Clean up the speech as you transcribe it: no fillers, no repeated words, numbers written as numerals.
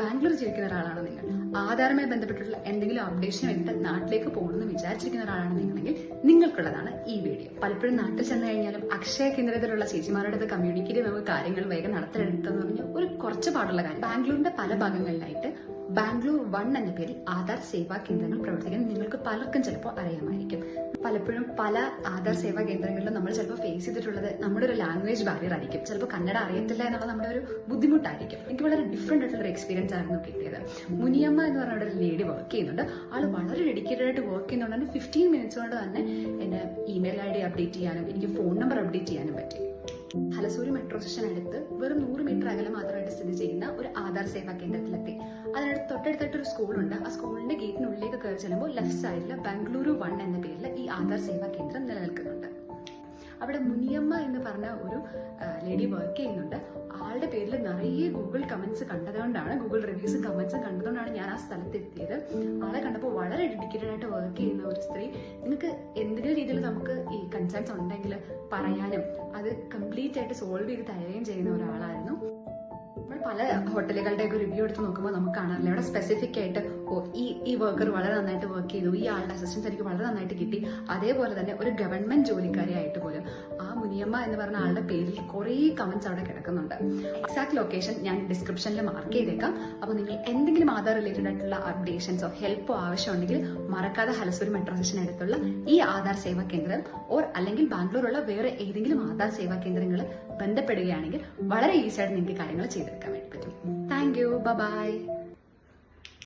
ബാംഗ്ലൂർ ജീവിക്കുന്ന ഒരാളാണ് നിങ്ങൾ, ആധാറുമായി ബന്ധപ്പെട്ടിട്ടുള്ള എന്തെങ്കിലും അപ്ഡേഷന് വേണ്ടിയിട്ട് നാട്ടിലേക്ക് പോകണമെന്ന് വിചാരിച്ചിരിക്കുന്ന ഒരാളാണ് നിങ്ങളെങ്കിൽ നിങ്ങൾക്കുള്ളതാണ് ഈ വീഡിയോ. പലപ്പോഴും നാട്ടിൽ ചെന്ന് കഴിഞ്ഞാലും അക്ഷയ കേന്ദ്രത്തിലുള്ള ചേച്ചിമാരുടെ കമ്മ്യൂണിക്കേറ്റ് നമുക്ക് കാര്യങ്ങൾ വേഗം നടത്തിയെടുത്തെന്ന് പറഞ്ഞാൽ ഒരു കുറച്ച് പാടുള്ള കാര്യം. ബാംഗ്ലൂരിന്റെ പല ഭാഗങ്ങളിലായിട്ട് ബാംഗ്ലൂർ 1 എന്ന പേരിൽ ആധാർ സേവാ കേന്ദ്രങ്ങൾ പ്രവർത്തിക്കുന്നത് നിങ്ങൾക്ക് പലർക്കും ചിലപ്പോൾ അറിയാമായിരിക്കും. പലപ്പോഴും പല ആധാർ സേവാ കേന്ദ്രങ്ങളിലും നമ്മൾ ചിലപ്പോൾ ഫേസ് ചെയ്തിട്ടുള്ളത് നമ്മുടെ ഒരു ലാംഗ്വേജ് ബാരിയർ ആയിരിക്കും. ചിലപ്പോൾ കന്നഡ അറിയത്തില്ല എന്നുള്ളത് നമ്മുടെ ഒരു ബുദ്ധിമുട്ടായിരിക്കും. എനിക്ക് വളരെ ഡിഫറെന്റ് ആയിട്ടുള്ള ഒരു എക്സ്പീരിയൻസ് ആയിരുന്നു കിട്ടിയത്. മുനിയമ്മ എന്ന് പറഞ്ഞ ഒരു ലേഡി വർക്ക് ചെയ്യുന്നുണ്ട്. ആൾ വളരെ ഡെഡിക്കേറ്റഡ് ആയിട്ട് വർക്ക് ചെയ്യുന്നുണ്ട്. 15 മിനിറ്റ്സ് കൊണ്ട് തന്നെ എന്നെ ഇമെയിൽ ID അപ്ഡേറ്റ് ചെയ്യാനും എനിക്ക് ഫോൺ നമ്പർ അപ്ഡേറ്റ് ചെയ്യാനും പറ്റി. ഹലസൂരി മെട്രോ സ്റ്റേഷൻ അടുത്ത് വെറും 100 മീറ്റർ അകലെ മാത്രമായിട്ട് സ്ഥിതി ചെയ്യുന്ന ഒരു ആധാർ സേവാ കേന്ദ്രത്തിലെത്തി. അതിനടുത്ത് തൊട്ടടുത്തായിട്ടൊരു സ്കൂളുണ്ട്. ആ സ്കൂളിന്റെ ഗേറ്റിനുള്ളിലേക്ക് കയറി ചെല്ലുമ്പോൾ ലെഫ്റ്റ് സൈഡിൽ ബാംഗ്ലൂരു 1 എന്ന പേരിൽ ഈ ആധാർ സേവാ കേന്ദ്രം നിലനിൽക്കുന്നുണ്ട്. അവിടെ മുനിയമ്മ എന്ന് പറഞ്ഞ ഒരു ലേഡി വർക്ക് ചെയ്യുന്നുണ്ട്. ആളുടെ പേരിൽ നിറയെ ഗൂഗിൾ കമന്റ്സ് കണ്ടതുകൊണ്ടാണ്, ഗൂഗിൾ റിവ്യൂസും കമന്റ്സും കണ്ടതുകൊണ്ടാണ് ഞാൻ ആ സ്ഥലത്ത് എത്തിയത്. ആളെ കണ്ടപ്പോൾ വളരെ ഡെഡിക്കേറ്റഡ് ആയിട്ട് വർക്ക് ചെയ്യുന്ന ഒരു സ്ത്രീ. നിങ്ങൾക്ക് എന്തെങ്കിലും രീതിയിൽ നമുക്ക് ഈ കൺസേൺസ് ഉണ്ടെങ്കിൽ പറയാനും അത് കംപ്ലീറ്റ് ആയിട്ട് സോൾവ് ചെയ്ത് തരുകയും ചെയ്യുന്ന ഒരാളായിരുന്നു. നമ്മൾ പല ഹോട്ടലുകളുടെയൊക്കെ റിവ്യൂ എടുത്ത് നോക്കുമ്പോൾ നമുക്ക് കാണാറില്ല അവിടെ സ്പെസിഫിക് ആയിട്ട് ഈ വർക്കർ വളരെ നന്നായിട്ട് വർക്ക് ചെയ്തു, ഈ ആളുടെ അസിസ്റ്റൻസ് എനിക്ക് വളരെ നന്നായിട്ട് കിട്ടി. അതേപോലെ തന്നെ ഒരു ഗവൺമെന്റ് ജോലിക്കാരിയായിട്ട് പോലും ആ മുനിയമ്മ എന്ന് പറഞ്ഞ ആളുടെ പേരിൽ കുറേ കമന്റ്സ് അവിടെ കിടക്കുന്നുണ്ട്. എക്സാക്ട് ലൊക്കേഷൻ ഞാൻ ഡിസ്ക്രിപ്ഷനിൽ മാർക്ക് ചെയ്തേക്കാം. അപ്പോൾ നിങ്ങൾ എന്തെങ്കിലും ആധാർ റിലേറ്റഡ് ആയിട്ടുള്ള അപ്ഡേഷൻസോ ഹെൽപ്പോ ആവശ്യമുണ്ടെങ്കിൽ മറക്കാതെ ഹലസൂരി മെട്രോ സ്റ്റേഷൻ അടുത്തുള്ള ഈ ആധാർ സേവാ കേന്ദ്രം അല്ലെങ്കിൽ ബാംഗ്ലൂരുള്ള വേറെ ഏതെങ്കിലും ആധാർ സേവാ കേന്ദ്രങ്ങൾ ബന്ധപ്പെടുകയാണെങ്കിൽ വളരെ ഈസി ആയിട്ട് നിങ്ങൾക്ക് കാര്യങ്ങൾ ചെയ്തെടുക്കാൻ വേണ്ടി പറ്റും. Thank you, by.